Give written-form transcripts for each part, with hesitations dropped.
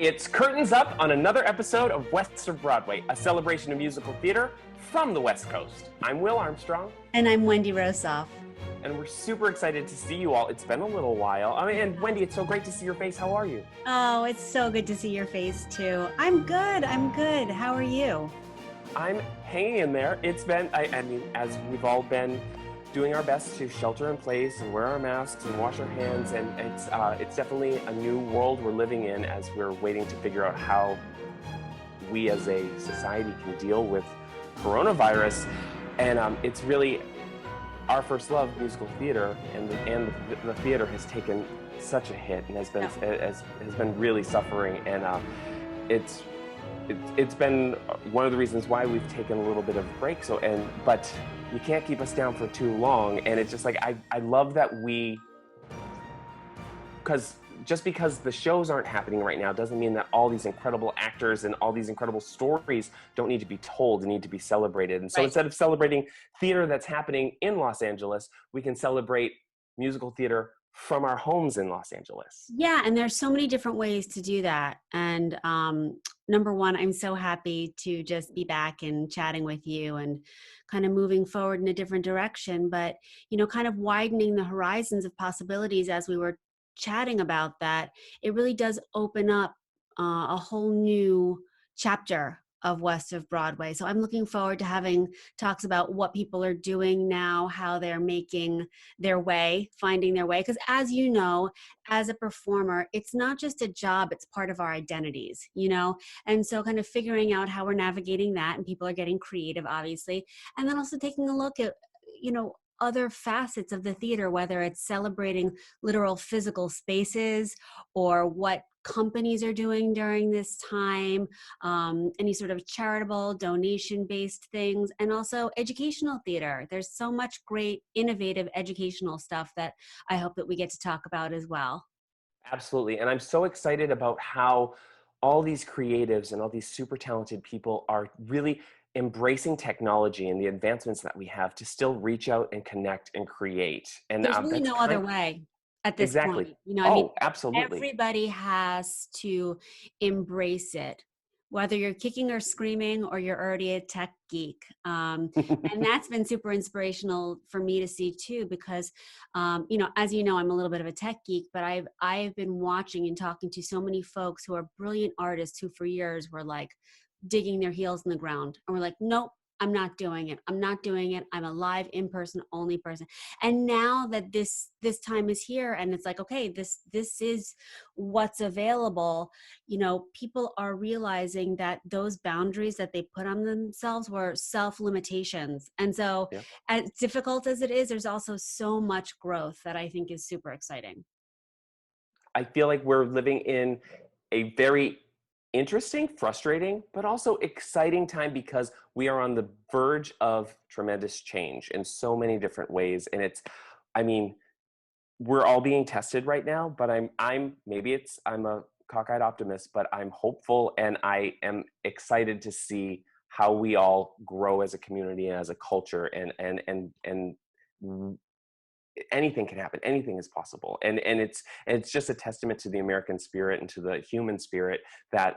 It's curtains up on another episode of West of Broadway, a celebration of musical theater from the West Coast. I'm Will Armstrong. And I'm Wendy Rosoff. And we're super excited to see you all. It's been a little while. And Wendy, it's so great to see your face. How are you? Oh, it's so good to see your face too. I'm good. How are you? I'm hanging in there. It's been, I mean, as we've all been doing our best to shelter in place and wear our masks and wash our hands, and it's definitely a new world we're living in as we're waiting to figure out how we as a society can deal with coronavirus. And it's really our first love, musical theater, and the theater has taken such a hit and has been really suffering. And it's been one of the reasons why we've taken a little bit of a break. But you can't keep us down for too long. And it's just like, I love that because the shows aren't happening right now doesn't mean that all these incredible actors and all these incredible stories don't need to be told and need to be celebrated. And so Instead of celebrating theater that's happening in Los Angeles, we can celebrate musical theater from our homes in Los Angeles. Yeah, and there's so many different ways to do that. And number one, I'm so happy to just be back and chatting with you and kind of moving forward in a different direction, but, kind of widening the horizons of possibilities as we were chatting about that. It really does open up a whole new chapter of West of Broadway. So I'm looking forward to having talks about what people are doing now, how they're making their way, finding their way. Because as you know, as a performer, it's not just a job, it's part of our identities, And so kind of figuring out how we're navigating that, and people are getting creative, obviously. And then also taking a look at, other facets of the theater, whether it's celebrating literal physical spaces or what companies are doing during this time, any sort of charitable donation-based things, and also educational theater. There's so much great, innovative educational stuff that I hope that we get to talk about as well. Absolutely. And I'm so excited about how all these creatives and all these super talented people are really embracing technology and the advancements that we have to still reach out and connect and create. And there's really no other way at this point. Absolutely. Everybody has to embrace it, whether you're kicking or screaming or you're already a tech geek. And that's been super inspirational for me to see too, because, as you know, I'm a little bit of a tech geek, but I've been watching and talking to so many folks who are brilliant artists who for years were like digging their heels in the ground. And we're like, nope, I'm not doing it. I'm a live in-person only person. And now that this time is here and it's like, okay, this is what's available, people are realizing that those boundaries that they put on themselves were self-limitations. And so as difficult as it is, there's also so much growth that I think is super exciting. I feel like we're living in a very interesting, frustrating, but also exciting time because we are on the verge of tremendous change in so many different ways. And we're all being tested right now, but I'm a cockeyed optimist, but I'm hopeful, and I am excited to see how we all grow as a community and as a culture, and anything can happen. Anything is possible. And it's just a testament to the American spirit and to the human spirit that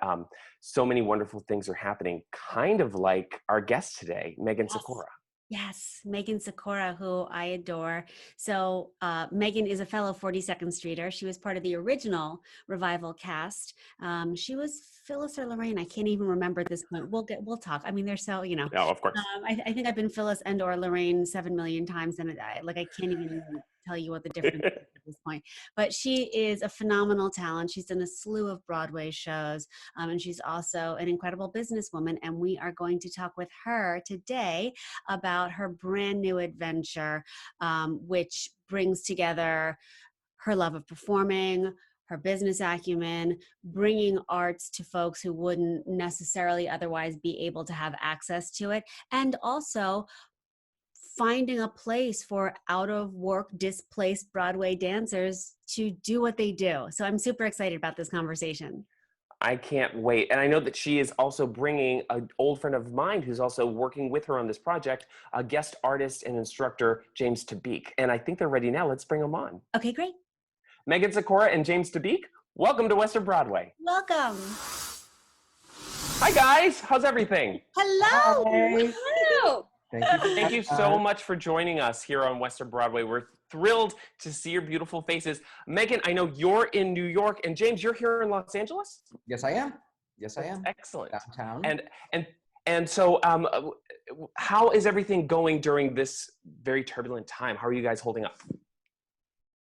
so many wonderful things are happening, kind of like our guest today, Megan Sikora. Yes, Megan Sikora, who I adore. So Megan is a fellow 42nd Streeter. She was part of the original revival cast. She was Phyllis or Lorraine. I can't even remember at this point. We'll talk. I mean, they're so, Yeah, of course. I think I've been Phyllis and or Lorraine 7 million times, and I can't even tell you what the difference is at this point. But she is a phenomenal talent. She's done a slew of Broadway shows, and she's also an incredible businesswoman. And we are going to talk with her today about her brand new adventure, which brings together her love of performing, her business acumen, bringing arts to folks who wouldn't necessarily otherwise be able to have access to it, and also finding a place for out of work displaced Broadway dancers to do what they do. So I'm super excited about this conversation. I can't wait. And I know that she is also bringing an old friend of mine who's also working with her on this project, a guest artist and instructor, James Tabeek. And I think they're ready now. Let's bring them on. Okay, great. Megan Sikora and James Tabeek, Welcome to West of Broadway. Welcome. Hi guys, how's everything? Hello. Hi. Hello. Thank you so much for joining us here on West of Broadway. We're thrilled to see your beautiful faces. Megan, I know you're in New York, and James, you're here in Los Angeles? Yes, I am. Yes, I am. Excellent. Downtown. And so how is everything going during this very turbulent time? How are you guys holding up?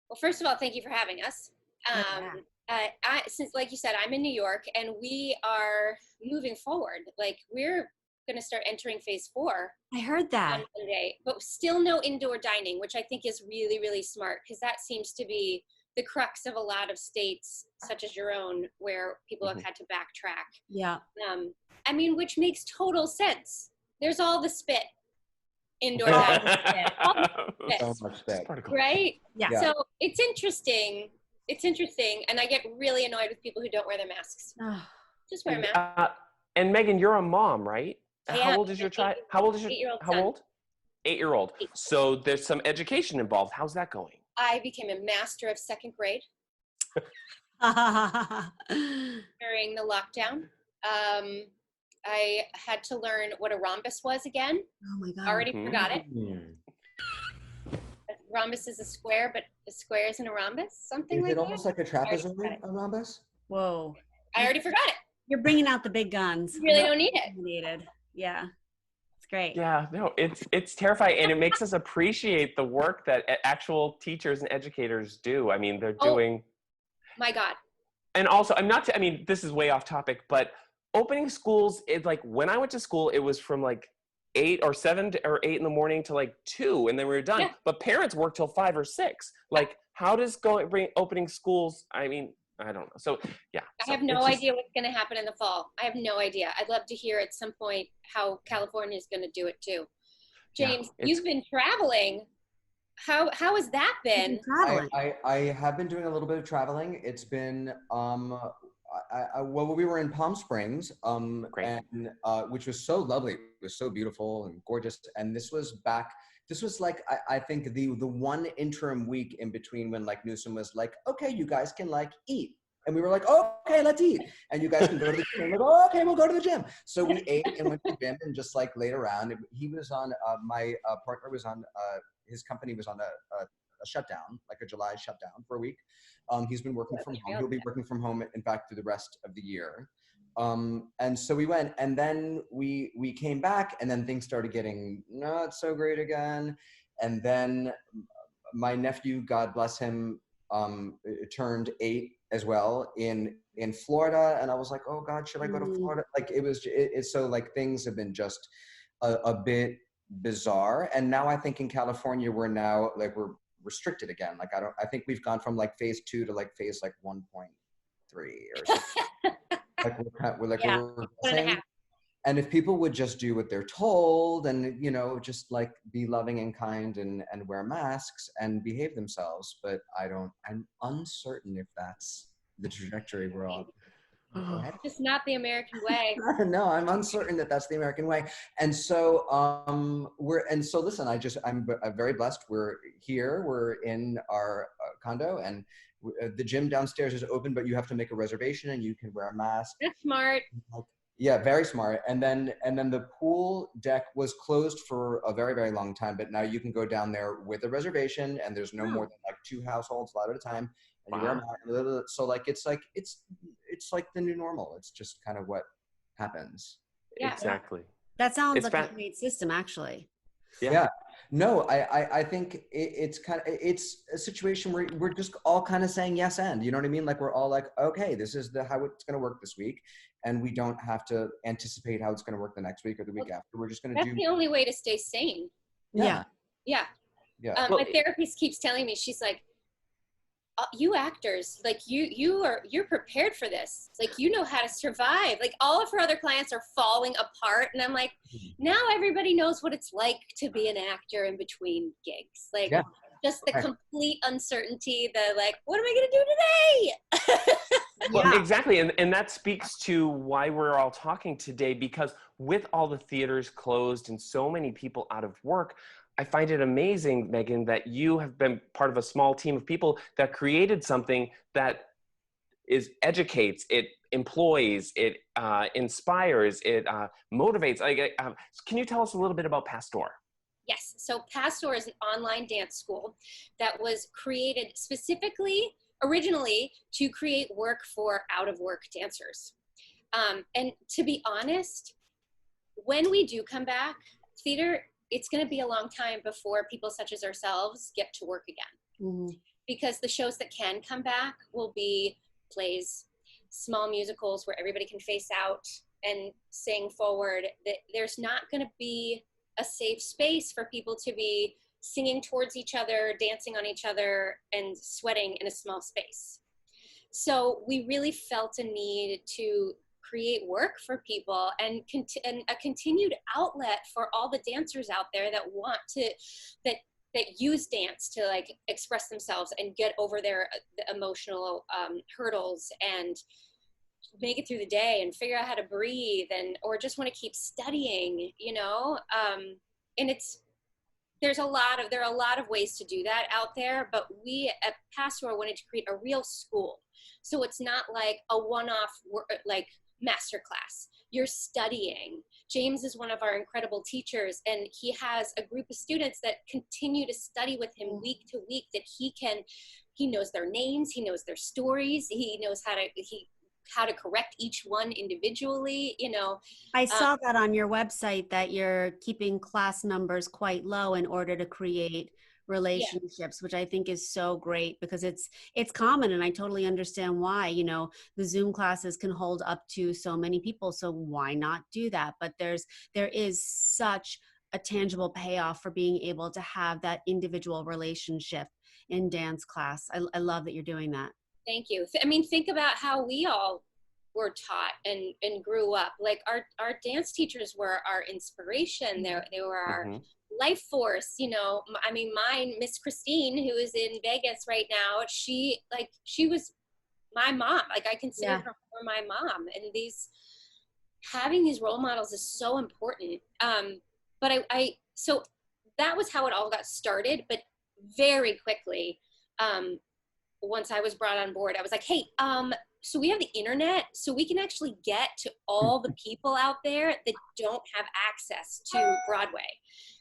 Well, first of all, thank you for having us. Since, like you said, I'm in New York, and we are moving forward. Like, we're going to start entering phase 4. I heard that. On Monday, but still no indoor dining, which I think is really, really smart, because that seems to be the crux of a lot of states, such as your own, where people have had to backtrack. Yeah. I mean, which makes total sense. There's all the spit. Indoor dining. So much spit. Right? Yeah. So it's interesting. It's interesting. And I get really annoyed with people who don't wear their masks. Just wear a mask. And Megan, you're a mom, right? I How am. old is your child? How old is your 8-year-old How son. old? 8-year-old. So there's some education involved. How's that going? I became a master of second grade during the lockdown. I had to learn what a rhombus was again. Oh my God. Already forgot it. Mm. A rhombus is a square, but a square isn't a rhombus. Something Is like it that. almost like a trapezoid, a rhombus? Whoa. I already forgot it. You're bringing out the big guns. You really don't need it. Needed. Yeah. It's great. Yeah, no, it's terrifying, and it makes us appreciate the work that actual teachers and educators do. I mean, they're doing. My God. And also, I mean, this is way off topic, but opening schools, it's like when I went to school, it was from like 8 or 7 or 8 in the morning to like 2, and then we were done. Yeah. But parents work till 5 or 6. Like, how does opening schools? I mean, I don't know. So yeah. I have no idea what's going to happen in the fall. I have no idea. I'd love to hear at some point how California is going to do it too. James, you've been traveling. How has that been? Traveling. I have been doing a little bit of traveling. It's been well, we were in Palm Springs, Great. and which was so lovely. It was so beautiful and gorgeous. And this was like I think the one interim week in between when like Newsom was like, okay, you guys can like eat. And we were like, oh, okay, let's eat. And you guys can go to the gym. Like, oh, okay, we'll go to the gym. So we ate and went to the gym and just like laid around. He was on, my partner was on, his company was on a shutdown, like a July shutdown for a week. He's been working from home. He'll be working from home, in fact, through the rest of the year. And so we went, and then we came back, and then things started getting not so great again. And then my nephew, God bless him, turned 8 as well in Florida. And I was like, oh God, should I go to Florida? Like it's so like things have been just a bit bizarre. And now I think in California, we're restricted again. Like I think we've gone from like phase 2 to like phase like 1.3 or something. We're saying, and if people would just do what they're told and, you know, just like be loving and kind and wear masks and behave themselves. But I'm uncertain if that's the trajectory we're on. Just not the American way. No, I'm uncertain that that's the American way. And so listen, I'm very blessed. We're here, we're in our condo, and the gym downstairs is open, but you have to make a reservation and you can wear a mask. That's smart. Yeah, very smart. And then the pool deck was closed for a very, very long time, but now you can go down there with a reservation, and there's no more than like 2 households allowed at a time. And you wear a mask. So like it's like the new normal. It's just kind of what happens. Yeah. Exactly. That sounds like a great system, actually. Yeah. No, I think it's a situation where we're just all kind of saying yes and, you know what I mean? Like we're all like, okay, this is how it's going to work this week, and we don't have to anticipate how it's going to work the next week or the week after. We're just going to do. That's the only way to stay sane. Yeah. My therapist keeps telling me, she's like, you actors, like you're prepared for this. Like, you know how to survive. Like, all of her other clients are falling apart. And I'm like, now everybody knows what it's like to be an actor in between gigs. Like, just the complete uncertainty, the like, what am I going to do today? Well, exactly. And that speaks to why we're all talking today, because with all the theaters closed and so many people out of work, I find it amazing, Megan, that you have been part of a small team of people that created something that educates, it employs, it inspires, it motivates. Can you tell us a little bit about PASSDOOR? Yes, so PASSDOOR is an online dance school that was created specifically, originally, to create work for out-of-work dancers. And to be honest, when we do come back, theater, it's going to be a long time before people such as ourselves get to work again. Mm-hmm. Because the shows that can come back will be plays, small musicals where everybody can face out and sing forward. There's not going to be a safe space for people to be singing towards each other, dancing on each other, and sweating in a small space. So we really felt a need to create work for people and a continued outlet for all the dancers out there that want to, that use dance to like express themselves and get over their emotional hurdles and make it through the day and figure out how to breathe, and or just want to keep studying, you know. And there are a lot of ways to do that out there, but we at PASSDOOR wanted to create a real school. So it's not like a one-off like masterclass. You're studying. James is one of our incredible teachers, and he has a group of students that continue to study with him week to week, that he knows their names, he knows their stories, he knows how to correct each one individually, you know. I saw that on your website that you're keeping class numbers quite low in order to create relationships, which I think is so great, because it's common, and I totally understand why. You know, the Zoom classes can hold up to so many people, so why not do that? But there is such a tangible payoff for being able to have that individual relationship in dance class. I love that you're doing that. Thank you. I mean, think about how we all were taught and grew up. Like our dance teachers were our inspiration. They were our life force, you know. I mean, mine, Miss Christine, who is in Vegas right now, she was my mom. Like, I consider her my mom. And having these role models is so important. But so that was how it all got started. But very quickly, once I was brought on board, I was like, hey, so we have the internet, so we can actually get to all the people out there that don't have access to Broadway.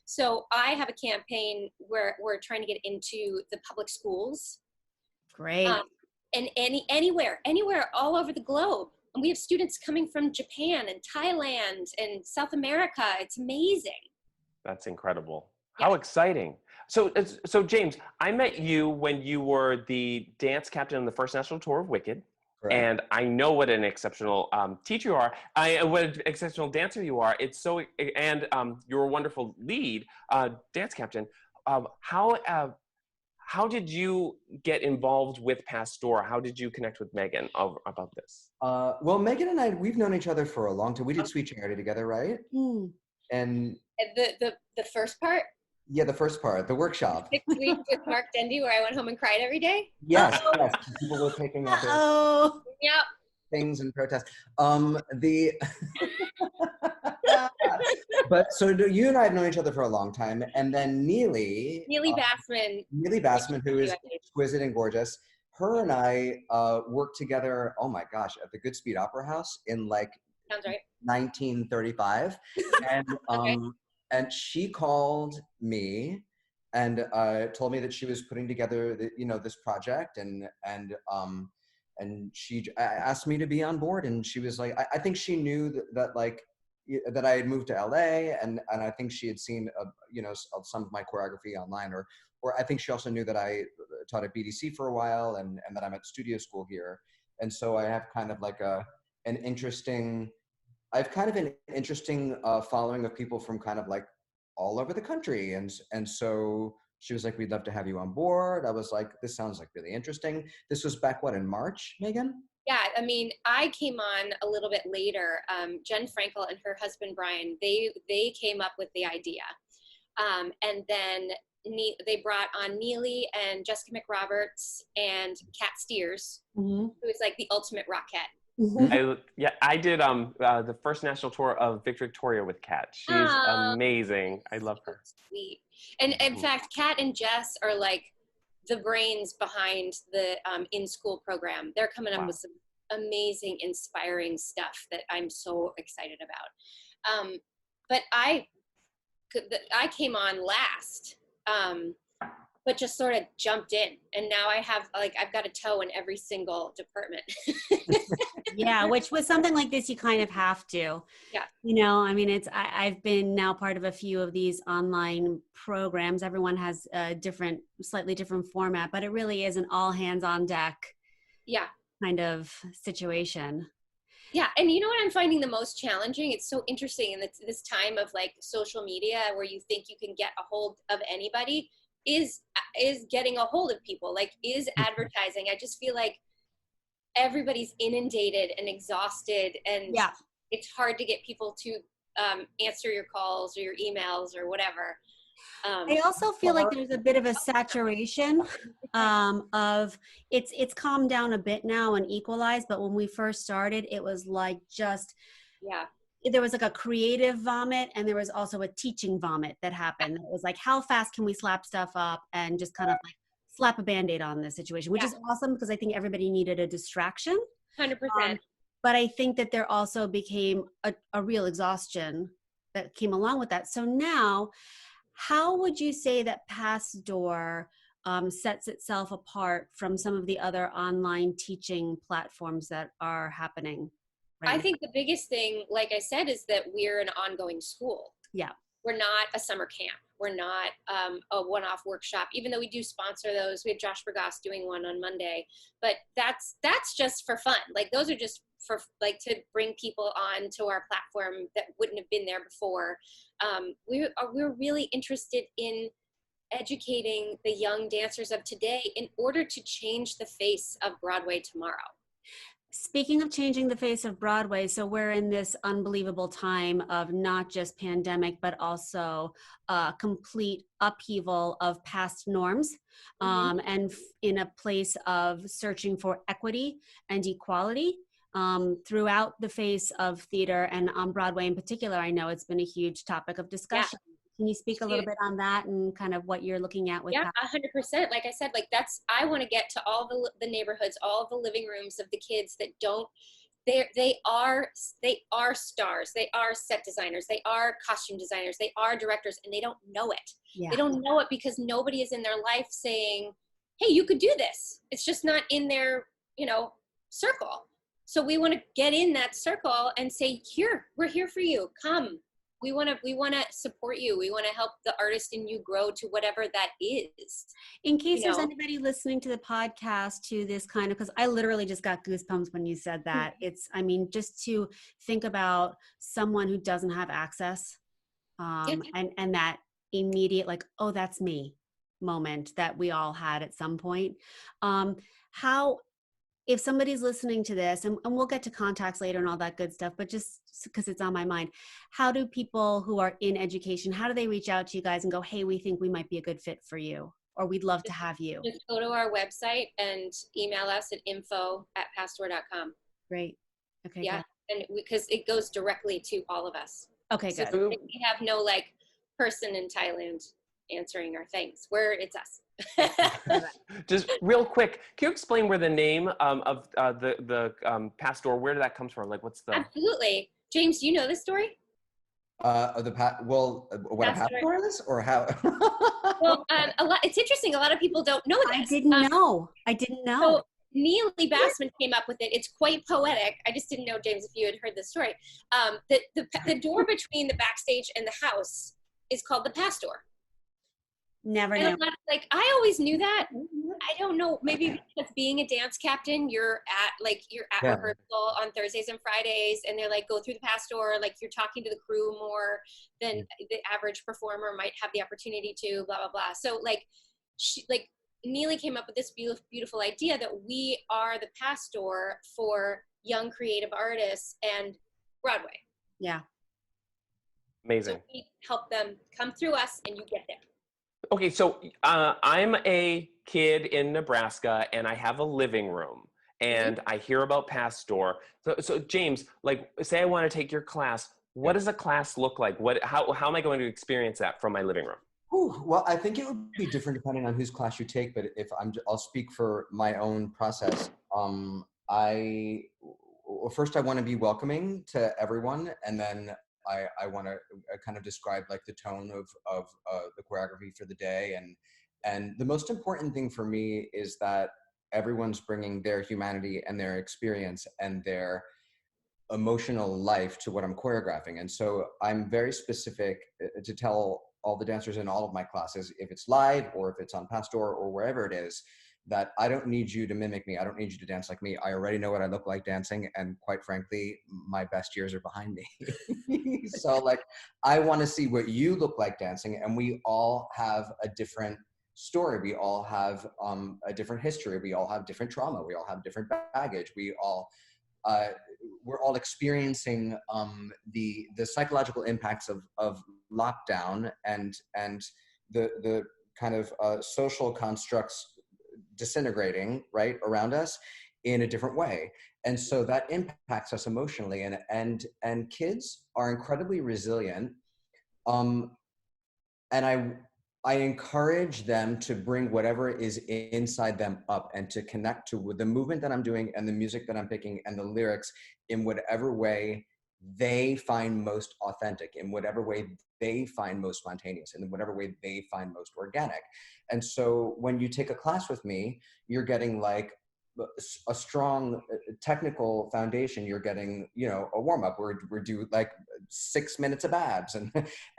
So I have a campaign where we're trying to get into the public schools. Great. And anywhere all over the globe. And we have students coming from Japan and Thailand and South America. It's amazing. That's incredible. How exciting. So James, I met you when you were the dance captain on the first national tour of Wicked. Correct. And I know what an exceptional teacher you are. What an exceptional dancer you are. It's so, and you're a wonderful lead dance captain. How did you get involved with PASSDOOR? How did you connect with Megan about this? Well, Megan and I, we've known each other for a long time. We did Sweet Charity together, right? Mm. And the first part? Yeah, the first part, the workshop. 6 weeks with Mark Dendy, where I went home and cried every day? Yes, yes. People were taking out their things and protests. But so you and I have known each other for a long time, and then Neely Bassman, who is exquisite and gorgeous, her and I worked together, oh my gosh, at the Goodspeed Opera House in like sounds right. 1935. And and she called me and told me that she was putting together this project, and she asked me to be on board, and she was like, I think she knew that I had moved to LA, and I think she had seen some of my choreography online, or I think she also knew that I taught at BDC for a while, and that I'm at studio school here, and so I have kind of like an interesting following of people from kind of like all over the country, and so she was like, we'd love to have you on board. I was like, this sounds like really interesting. This was back in March, Megan? Yeah, I mean, I came on a little bit later. Jen Frankel and her husband, Brian, they came up with the idea. And then they brought on Neely and Jessica McRoberts and Kat Steers, who is like the ultimate rockette. I did the first national tour of Victoria with Kat. She's amazing. I love her. Sweet. And in fact, Kat and Jess are like the brains behind the in-school program. They're coming up with some amazing, inspiring stuff that I'm so excited about. But I came on last, but just sort of jumped in, and now I have I've got a toe in every single department. Yeah, which with something like this, you kind of have to. Yeah. You know, I mean, I've been now part of a few of these online programs. Everyone has a slightly different format, but it really is an all hands on deck. Yeah. Kind of situation. Yeah, and you know what I'm finding the most challenging? It's so interesting in this time of like social media where you think you can get a hold of anybody is getting a hold of people, like is advertising. I just feel like everybody's inundated and exhausted, and it's hard to get people to answer your calls or your emails or whatever. I also feel like there's a bit of a saturation of it's calmed down a bit now and equalized, but when we first started, it was like just there was like a creative vomit, and there was also a teaching vomit that happened. It was like, how fast can we slap stuff up and just kind of like slap a Band-Aid on this situation, which is awesome because I think everybody needed a distraction. 100%. But I think that there also became a real exhaustion that came along with that. So now, how would you say that PASSDOOR sets itself apart from some of the other online teaching platforms that are happening right now? I think the biggest thing, like I said, is that we're an ongoing school. Yeah. We're not a summer camp. We're not a one-off workshop, even though we do sponsor those. We have Josh Bergas doing one on Monday, but that's just for fun. Like those are just for like to bring people on to our platform that wouldn't have been there before. We're really interested in educating the young dancers of today in order to change the face of Broadway tomorrow. Speaking of changing the face of Broadway, so we're in this unbelievable time of not just pandemic, but also complete upheaval of past norms, and in a place of searching for equity and equality throughout the face of theater, and on Broadway in particular. I know it's been a huge topic of discussion. Yeah. Can you speak a little bit on that and kind of what you're looking at with that? 100%. Like I said, like I want to get to all the neighborhoods, all the living rooms of the kids that don't, they are stars. They are set designers. They are costume designers. They are directors, and they don't know it. Yeah. They don't know it because nobody is in their life saying, hey, you could do this. It's just not in their, circle. So we want to get in that circle and say, here, we're here for you. Come. We want to support you. We want to help the artist in you grow to whatever that is. In case there's anybody listening to the podcast to this kind of, because I literally just got goosebumps when you said that. It's, I mean, just to think about someone who doesn't have access and that immediate, like, oh, that's me moment that we all had at some point. How, if somebody's listening to this, and we'll get to contacts later and all that good stuff, but just because it's on my mind, how do people who are in education, how do they reach out to you guys and go, hey, we think we might be a good fit for you, or we'd love to have you? Just go to our website and email us at info@passdoor.com. Great. Okay. Yeah. Good. And because it goes directly to all of us. Okay, good. So we have no person in Thailand answering our things. It's us. Just real quick, can you explain where the name of the PASSDOOR, where did that come from? Like, what's the? Absolutely, James. Do you know this story? What a PASSDOOR is, or how? Well, it's interesting. A lot of people don't know this. I didn't know. So Neely Bassman came up with it. It's quite poetic. I just didn't know, James, if you had heard this story. The door between the backstage and the house is called the PASSDOOR. Never knew. I always knew that. I don't know, maybe because being a dance captain, you're at rehearsal on Thursdays and Fridays, and they're like, go through the PASSDOOR, like you're talking to the crew more than the average performer might have the opportunity to, blah, blah, blah. So Neely came up with this beautiful idea that we are the PASSDOOR for young creative artists and Broadway. Yeah. Amazing. So we help them come through us, and you get there. Okay, so I'm a kid in Nebraska, and I have a living room, and I hear about PASSDOOR. So James, say I want to take your class. What does a class look like? How am I going to experience that from my living room? Ooh, well, I think it would be different depending on whose class you take, but if I'll speak for my own process. Well, first I want to be welcoming to everyone, and then I want to kind of describe like the tone of the choreography for the day, and the most important thing for me is that everyone's bringing their humanity and their experience and their emotional life to what I'm choreographing. And so I'm very specific to tell all the dancers in all of my classes, if it's live or if it's on PASSDOOR or wherever it is, that I don't need you to mimic me. I don't need you to dance like me. I already know what I look like dancing. And quite frankly, my best years are behind me. So like, I want to see what you look like dancing. And we all have a different story. We all have a different history. We all have different trauma. We all have different baggage. We're all experiencing the psychological impacts of lockdown and the kind of social constructs disintegrating right around us in a different way, and so that impacts us emotionally. And kids are incredibly resilient, and I encourage them to bring whatever is inside them up and to connect to the movement that I'm doing and the music that I'm picking and the lyrics in whatever way they find most authentic, in whatever way they find most spontaneous, and in whatever way they find most organic. And so when you take a class with me, you're getting like a strong technical foundation. You're getting, you know, a warm-up. We're do like 6 minutes of abs, and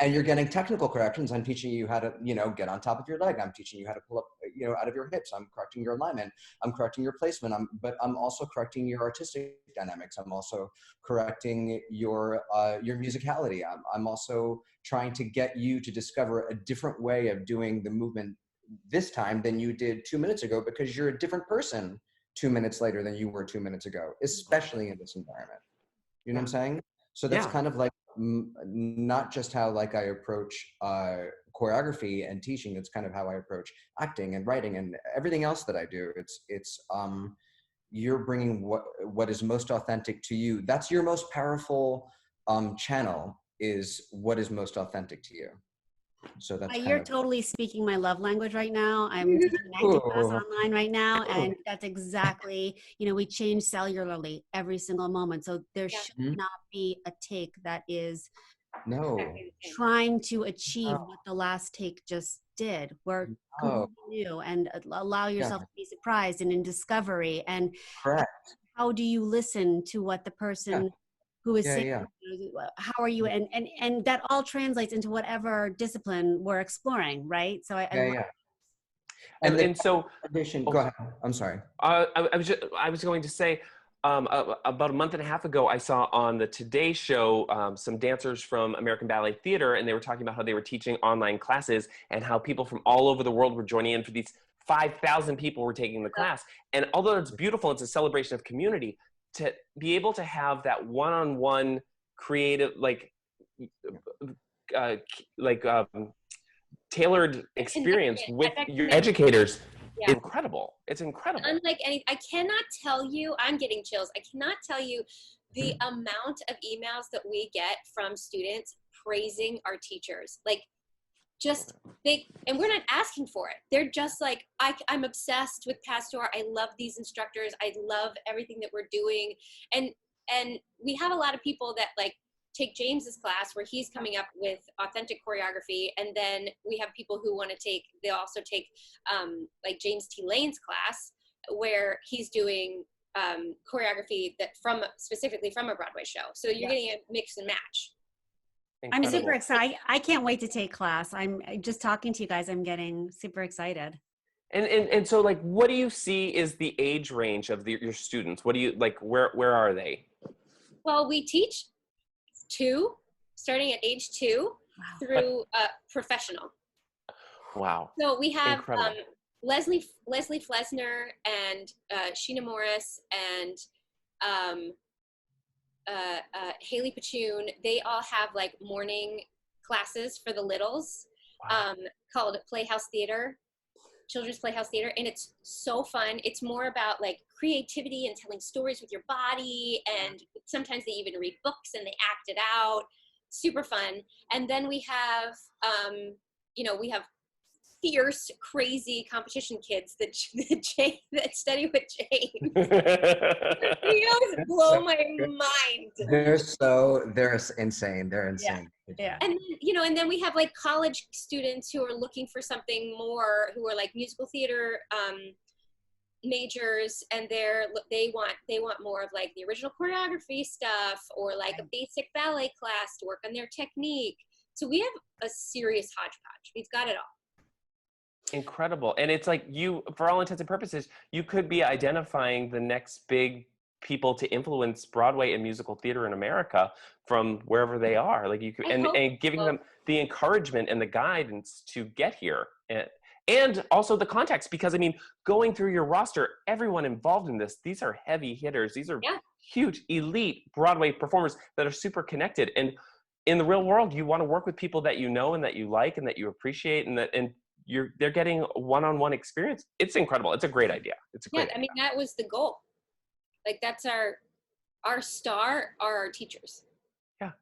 you're getting technical corrections. I'm teaching you how to, you know, get on top of your leg. I'm teaching you how to pull up, you know, out of your hips. I'm correcting your alignment. I'm correcting your placement. But I'm also correcting your artistic dynamics. I'm also correcting your musicality. I'm also trying to get you to discover a different way of doing the movement this time than you did 2 minutes ago, because you're a different person 2 minutes later than you were 2 minutes ago, especially in this environment. You know what I'm saying? So that's kind of like not just how like I approach choreography and teaching. It's kind of how I approach acting and writing and everything else that I do. It's you're bringing what is most authentic to you. That's your most powerful channel, is what is most authentic to you. So that's You're totally speaking my love language right now. I'm taking an acting class online right now, and that's exactly, you know, we change cellularly every single moment. So there should not be a take that is trying to achieve what the last take just did. We're completely new, and allow yourself to be surprised and in discovery. And how do you listen to what the person who is saying, how are you? And that all translates into whatever discipline we're exploring, right? So And so, go ahead. I'm sorry. I was going to say, about a month and a half ago, I saw on the Today Show some dancers from American Ballet Theater, and they were talking about how they were teaching online classes and how people from all over the world were joining in. For these 5,000 people were taking the class. And although it's beautiful, it's a celebration of community, to be able to have that one-on-one creative, tailored experience with your educators, incredible. It's incredible. Unlike any, I cannot tell you, I'm getting chills. I cannot tell you the amount of emails that we get from students praising our teachers. Like, and we're not asking for it. They're just like, I'm obsessed with PASSDOOR. I love these instructors. I love everything that we're doing. And we have a lot of people that like take James's class, where he's coming up with authentic choreography. And then we have people who want to they'll also take like James T. Lane's class, where he's doing choreography that specifically from a Broadway show. So you're getting a mix and match. Incredible. I'm super excited. I can't wait to take class. I'm just talking to you guys. I'm getting super excited. And so, like, what do you see is the age range of your students? What do you like? Where are they? Well, we teach starting at age 2 through professional. Wow. So we have Leslie Flesner and Sheena Morris and Haley Pachoon. They all have like morning classes for the littles called Playhouse Theater, Children's Playhouse Theater, and it's so fun. It's more about like creativity and telling stories with your body, and sometimes they even read books and they act it out. Super fun. And then we have we have fierce, crazy competition kids that study with Jane. They always blow my mind. They're insane. They're insane. Yeah. And and then we have like college students who are looking for something more, who are like musical theater majors, and they want more of like the original choreography stuff, or like a basic ballet class to work on their technique. So we have a serious hodgepodge. We've got it all. Incredible. And it's like for all intents and purposes, you could be identifying the next big people to influence Broadway and musical theater in America from wherever they are. Like you could, and giving them the encouragement and the guidance to get here. And also the context, because I mean, going through your roster, everyone involved in this, these are heavy hitters. These are huge, elite Broadway performers that are super connected. And in the real world, you want to work with people that you know and that you like and that you appreciate, and they're getting one-on-one experience. It's incredible. It's a great idea. It's a great idea. I mean, that was the goal. Like that's our star are our teachers.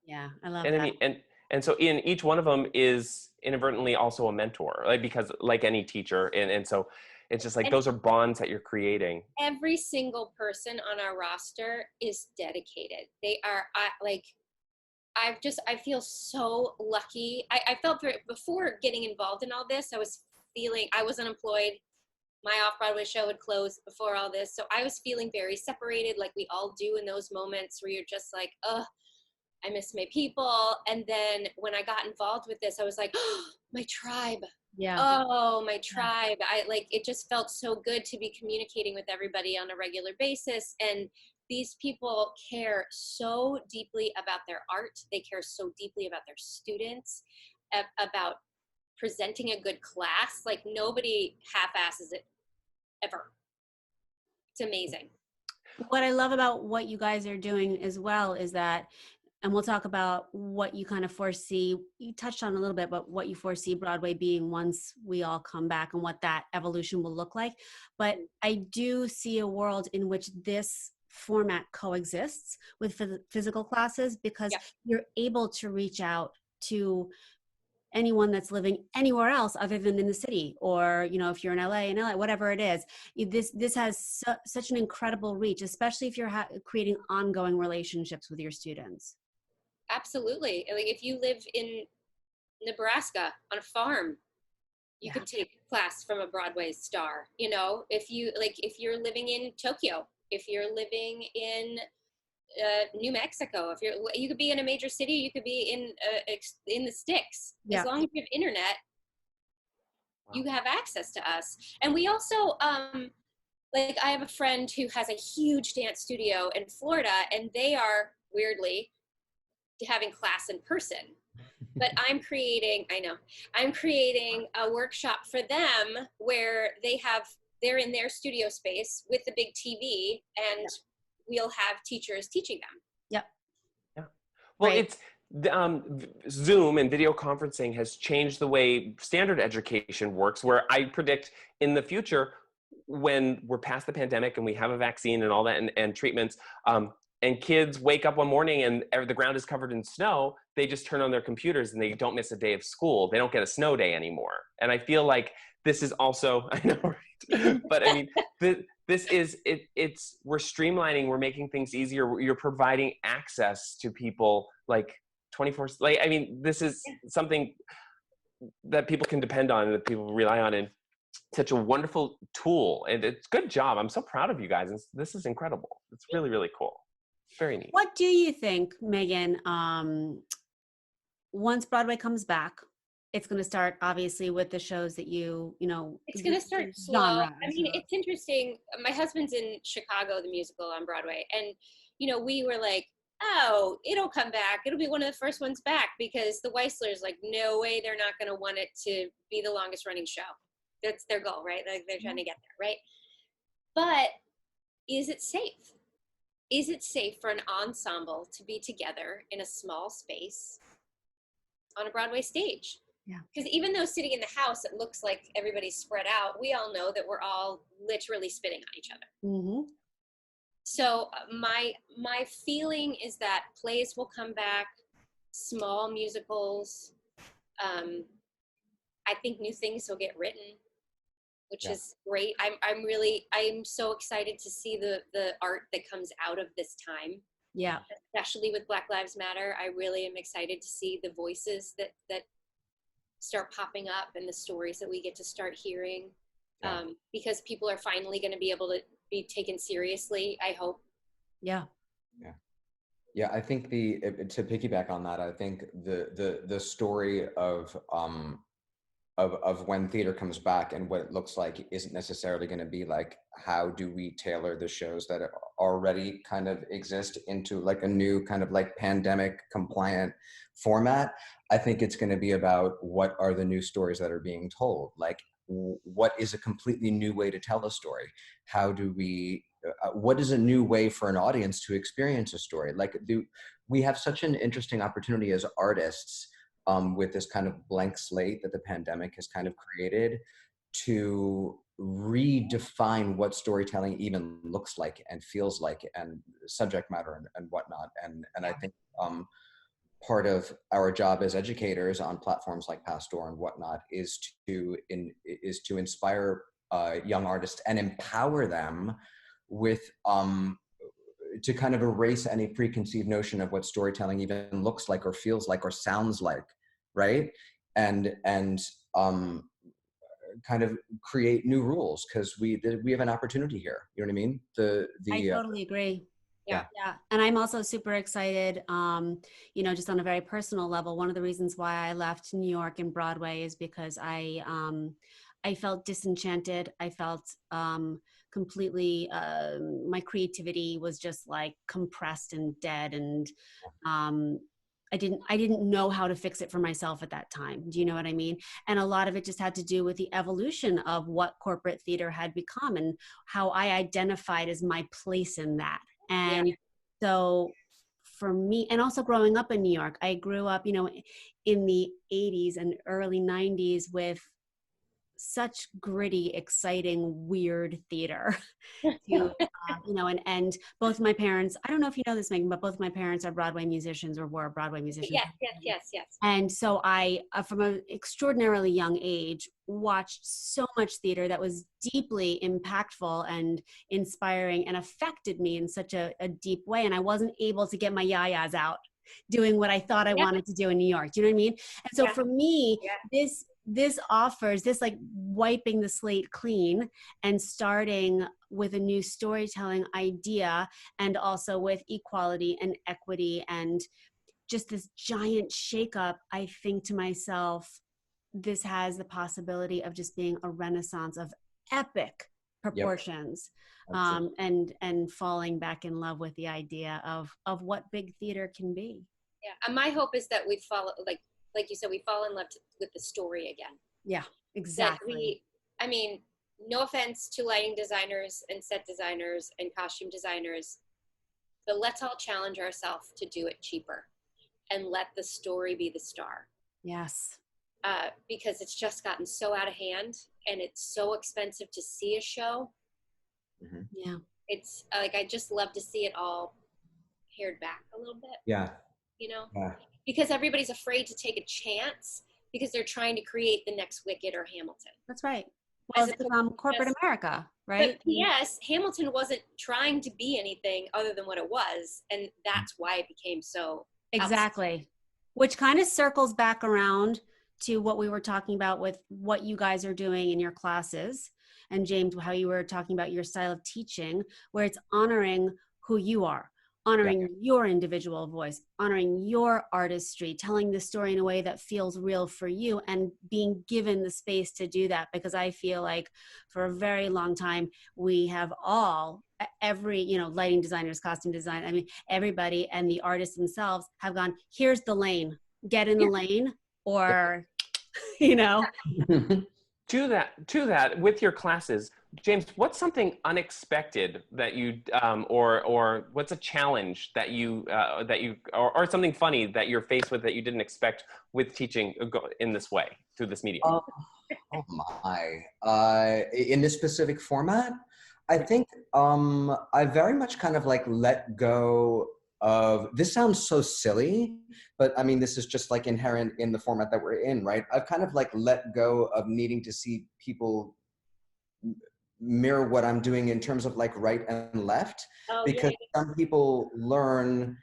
Yeah, I love that. I mean, and so in each one of them is inadvertently also a mentor, like, because like any teacher, and so it's just like those are bonds that you're creating. Every single person on our roster is dedicated. They are I feel so lucky. I felt before getting involved in all this, I was unemployed. My off-Broadway show had closed before all this. So I was feeling very separated, like we all do in those moments where you're just like, oh, I miss my people. And then when I got involved with this, I was like, oh, my tribe. Yeah. Oh, my tribe. It just felt so good to be communicating with everybody on a regular basis. And these people care so deeply about their art. They care so deeply about their students, about presenting a good class. Like nobody half-asses it ever. It's amazing. What I love about what you guys are doing as well is that, and we'll talk about what you kind of foresee, you touched on a little bit, but what you foresee Broadway being once we all come back and what that evolution will look like. But I do see a world in which this format coexists with physical classes, because you're able to reach out to anyone that's living anywhere else other than in the city, or if you're in LA, whatever it is. This has such an incredible reach, especially if you're creating ongoing relationships with your students. Absolutely. Like if you live in Nebraska on a farm, you could take class from a Broadway star. If you're living in Tokyo, if you're living in New Mexico, you could be in a major city, you could be in the sticks. As long as you have internet, you have access to us. And we also, I have a friend who has a huge dance studio in Florida, and they are weirdly having class in person. But I'm creating a workshop for them where they're in their studio space with the big TV, and we'll have teachers teaching them. Yep. Yeah. Well, it's Zoom and video conferencing has changed the way standard education works, where I predict in the future, when we're past the pandemic and we have a vaccine and all that and treatments, and kids wake up one morning and the ground is covered in snow, they just turn on their computers and they don't miss a day of school. They don't get a snow day anymore. And I feel like this is also, I know, right? But I mean, we're streamlining, we're making things easier. You're providing access to people like 24, this is something that people can depend on and that people rely on, and such a wonderful tool. And it's good job. I'm so proud of you guys. This is incredible. It's really, really cool. Very neat. What do you think, Megan, once Broadway comes back, it's going to start obviously with the shows that it's going to start slow. It's interesting. My husband's in Chicago, the musical on Broadway. And, we were like, oh, it'll come back. It'll be one of the first ones back, because the Weisslers, like, no way they're not going to want it to be the longest running show. That's their goal, right? Like they're trying to get there, right? But is it safe? Is it safe for an ensemble to be together in a small space on a Broadway stage? Yeah. Because even though sitting in the house, it looks like everybody's spread out, we all know that we're all literally spitting on each other. Mm-hmm. So my feeling is that plays will come back, small musicals, I think new things will get written, which is great. I'm so excited to see the art that comes out of this time. Yeah. Especially with Black Lives Matter. I really am excited to see the voices that start popping up and the stories that we get to start hearing. Because people are finally going to be able to be taken seriously, I hope. Yeah. Yeah, I think to piggyback on that, I think the story of when theater comes back and what it looks like isn't necessarily going to be like, how do we tailor the shows that already kind of exist into like a new kind of like pandemic compliant format. I think it's going to be about what are the new stories that are being told, like what is a completely new way to tell a story? How do we what is a new way for an audience to experience a story? Like, we have such an interesting opportunity as artists with this kind of blank slate that the pandemic has kind of created to redefine what storytelling even looks like and feels like, and subject matter and whatnot. And I think part of our job as educators on platforms like PASSDOOR and whatnot is to inspire young artists and empower them with to kind of erase any preconceived notion of what storytelling even looks like or feels like or sounds like, right? And kind of create new rules, because we have an opportunity here. You know what I mean? I totally agree. Yeah. And I'm also super excited, just on a very personal level. One of the reasons why I left New York and Broadway is because I felt disenchanted. I felt completely, my creativity was just like compressed and dead. And I didn't know how to fix it for myself at that time. Do you know what I mean? And a lot of it just had to do with the evolution of what corporate theater had become and how I identified as my place in that. And so for me, and also growing up in New York, I grew up, in the 80s and early 90s with such gritty, exciting, weird theater. And both my parents, I don't know if you know this, Megan, but both my parents are Broadway musicians or were Broadway musicians. Yes. And so I, from an extraordinarily young age, watched so much theater that was deeply impactful and inspiring and affected me in such a deep way. And I wasn't able to get my yayas out doing what I thought I wanted to do in New York. Do you know what I mean? And so for me, this offers this, like, wiping the slate clean and starting with a new storytelling idea, and also with equality and equity and just this giant shakeup. I think to myself, this has the possibility of just being a renaissance of epic proportions. And falling back in love with the idea of what big theater can be. Yeah, and my hope is that we follow, like you said, we fall in love with the story again. Yeah, exactly. No offense to lighting designers and set designers and costume designers, but let's all challenge ourselves to do it cheaper and let the story be the star. Yes. Because it's just gotten so out of hand and it's so expensive to see a show. Mm-hmm. Yeah. It's like, I just love to see it all pared back a little bit. Yeah. Because everybody's afraid to take a chance because they're trying to create the next Wicked or Hamilton. That's right. Well, it's become corporate America, right? But yes, Hamilton wasn't trying to be anything other than what it was. And that's why it became so. Exactly. Which kind of circles back around to what we were talking about with what you guys are doing in your classes. And James, how you were talking about your style of teaching, where it's honoring who you are, honoring your individual voice, honoring your artistry, telling the story in a way that feels real for you, and being given the space to do that. Because I feel like for a very long time, we have every, lighting designers, costume design, everybody and the artists themselves have gone, here's the lane, get in the lane, or, To that, with your classes, James, what's something unexpected that you, or what's a challenge that you, or something funny that you're faced with that you didn't expect with teaching in this way, through this medium? Oh my! In this specific format, I think I very much kind of like let go of, this sounds so silly, but I mean, this is just like inherent in the format that we're in, right? I've kind of like let go of needing to see people mirror what I'm doing in terms of like right and left, because some people learn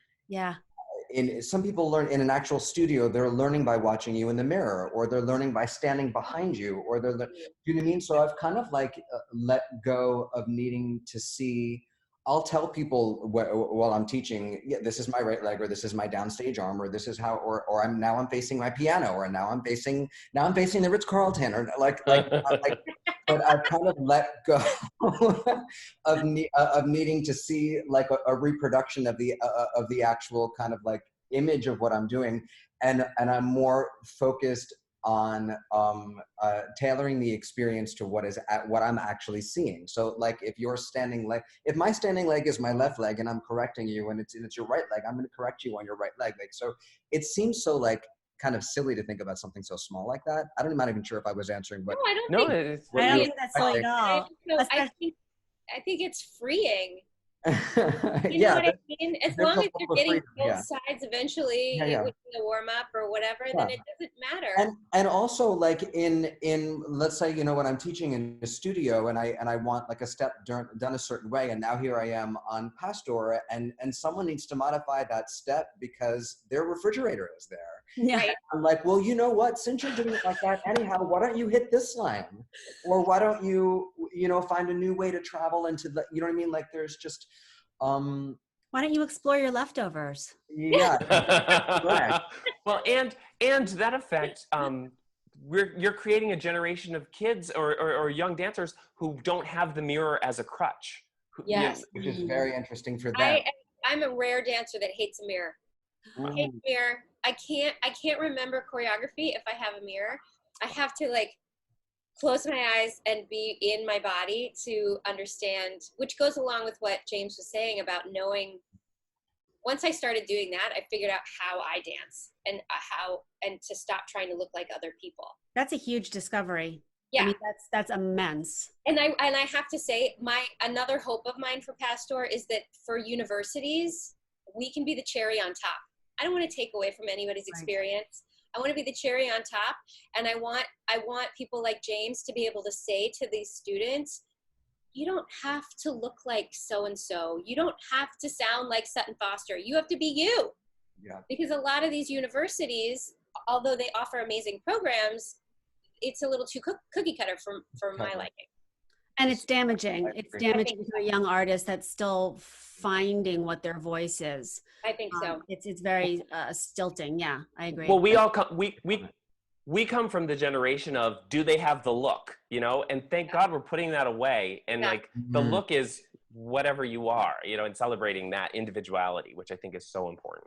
some people learn in an actual studio. They're learning by watching you in the mirror, or they're learning by standing behind you, or they're, you know what I mean? So I've kind of like let go of needing to see. I'll tell people while I'm teaching, yeah, this is my right leg, or this is my downstage arm, or this is how, or I'm facing my piano, or now I'm facing the Ritz-Carlton, or like, but I've kind of let go of needing to see like a reproduction of the actual kind of like image of what I'm doing, and I'm more focused on tailoring the experience to what I'm actually seeing. So like if my standing leg is my left leg and I'm correcting you, and it's your right leg, I'm going to correct you on your right leg. Like, so it seems so like kind of silly to think about something so small like that. I'm not even sure if I was answering what. No, I don't think that's silly at all. I think it's freeing. You know what I mean? As long as you're getting both sides eventually within the warm up or whatever, then it doesn't matter. And also like in let's say, you know, when I'm teaching in a studio and I want like a step done a certain way, and now here I am on PASSDOOR, and someone needs to modify that step because their refrigerator is there. Yeah. Right. I'm like, well, you know what? Since you're doing it like that anyhow, why don't you hit this line? Or why don't you, you know, find a new way to travel into the, you know what I mean? Like there's just, why don't you explore your leftovers? Yeah. Well, and that effect, you're creating a generation of kids or young dancers who don't have the mirror as a crutch. Yes. Which is very interesting for them. I'm a rare dancer that hates a mirror. I hate a mirror. I can't remember choreography if I have a mirror. I have to like close my eyes and be in my body to understand, which goes along with what James was saying about knowing. Once I started doing that, I figured out how I dance and to stop trying to look like other people. That's a huge discovery. Yeah. I mean, that's immense. And I have to say, another hope of mine for PASSDOOR is that for universities, we can be the cherry on top. I don't want to take away from anybody's experience. I want to be the cherry on top. And I want people like James to be able to say to these students, you don't have to look like so-and-so. You don't have to sound like Sutton Foster. You have to be you. Yeah. Because a lot of these universities, although they offer amazing programs, it's a little too cookie cutter for my liking. And it's damaging. It's damaging to a young artist that's still finding what their voice is. I think so. It's very stilting. Yeah, I agree. Well, we all come, we come from the generation of, do they have the look, you know? And thank God we're putting that away. And like the look is whatever you are, you know, and celebrating that individuality, which I think is so important.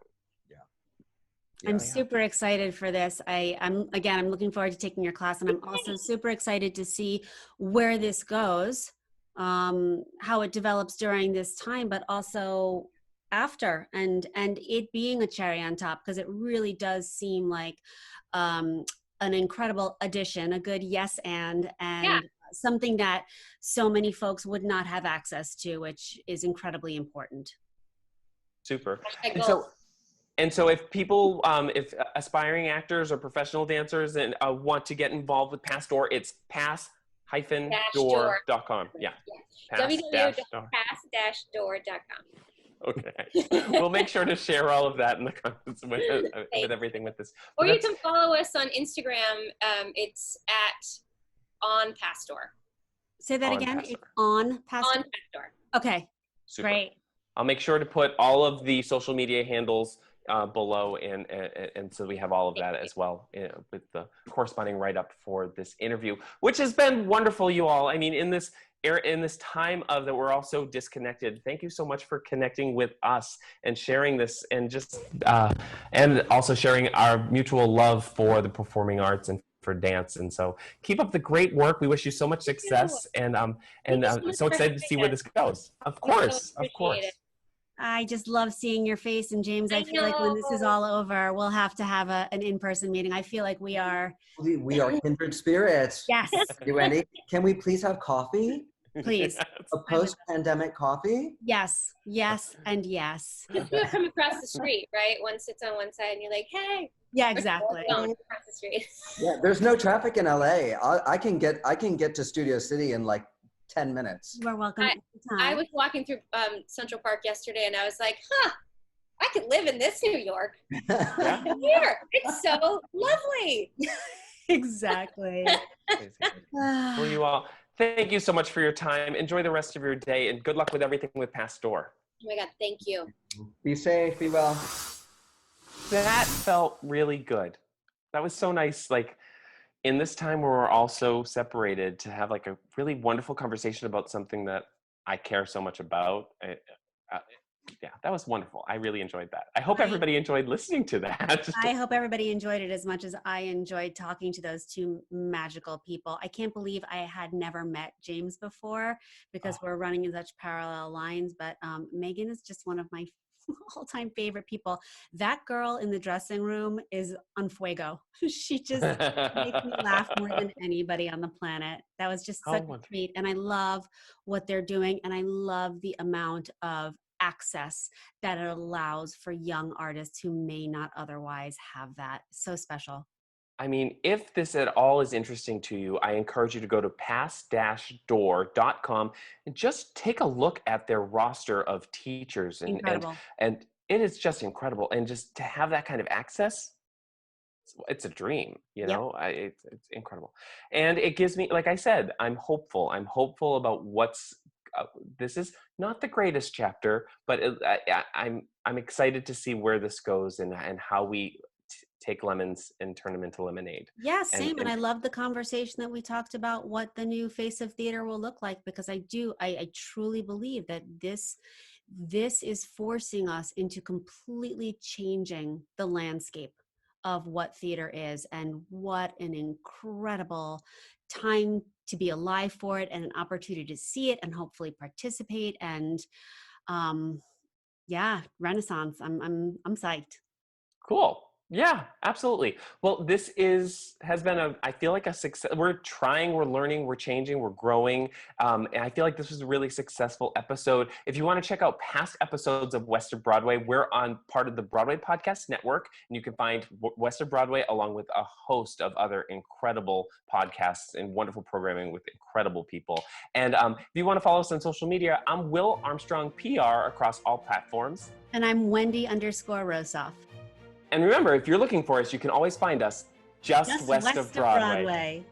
I'm super excited for this. I'm looking forward to taking your class, and I'm also super excited to see where this goes, how it develops during this time, but also after, and it being a cherry on top, because it really does seem like an incredible addition, a good yes and something that so many folks would not have access to, which is incredibly important. Super. And so if people, if aspiring actors or professional dancers and want to get involved with PASSDOOR, it's pass-door.com. Yeah. www.pass-door.com. Okay. We'll make sure to share all of that in the comments with everything with this. Or you can follow us on Instagram. It's on PASSDOOR. Say that again. It's on PASSDOOR. On PASSDOOR. Okay. Super. Great. I'll make sure to put all of the social media handles below, and so we have all of that as well, with the corresponding write-up for this interview, which has been wonderful, you all. I mean, in this time of that we're all so disconnected, thank you so much for connecting with us and sharing this, and just and also sharing our mutual love for the performing arts and for dance. And so keep up the great work. We wish you so much success, and so excited to see where this goes. Of course. I just love seeing your face. And James, I feel like when this is all over, we'll have to have an in-person meeting. I feel like we are kindred spirits. Yes. You, Wendy? Can we please have coffee? Please. Yes. A post-pandemic coffee? Yes, yes, and yes. Just do it from across the street, right? One sits on one side and you're like, hey. Yeah, exactly. Going across the street. Yeah, there's no traffic in LA. I can get to Studio City in like 10 minutes. You are welcome. I was walking through Central Park yesterday and I was like, I could live in this New York. Yeah. Here, it's so lovely. Exactly. Well, you all, thank you so much for your time. Enjoy the rest of your day and good luck with everything with PASSDOOR. Oh my God, thank you. Be safe, be well. That felt really good. That was so nice. Like in this time where we're all so separated, to have like a really wonderful conversation about something that I care so much about. Yeah, that was wonderful. I really enjoyed that. I hope everybody enjoyed listening to that. I hope everybody enjoyed it as much as I enjoyed talking to those two magical people. I can't believe I had never met James before because we're running in such parallel lines, but Megan is just one of my all-time favorite people. That girl in the dressing room is on fuego. She just makes me laugh more than anybody on the planet. That was just such a treat. And I love what they're doing. And I love the amount of access that it allows for young artists who may not otherwise have that. So special. I mean, if this at all is interesting to you, I encourage you to go to pass-door.com and just take a look at their roster of teachers. And it is just incredible. And just to have that kind of access, it's a dream, you know. It's incredible. And it gives me, like I said, I'm hopeful. I'm hopeful about what's, this is not the greatest chapter, but I'm excited to see where this goes and how we take lemons and turn them into lemonade. Yeah, same. And I love the conversation that we talked about what the new face of theater will look like, because I truly believe that this is forcing us into completely changing the landscape of what theater is, and what an incredible time to be alive for it, and an opportunity to see it and hopefully participate. And Renaissance. I'm psyched. Cool. Yeah, absolutely. Well, this has been I feel like a success. We're trying, we're learning, we're changing, we're growing. And I feel like this was a really successful episode. If you want to check out past episodes of West of Broadway, we're on part of the Broadway Podcast Network, and you can find West of Broadway along with a host of other incredible podcasts and wonderful programming with incredible people. And if you want to follow us on social media, I'm Will Armstrong PR across all platforms. And I'm Wendy_Rosoff. And remember, if you're looking for us, you can always find us just west of Broadway.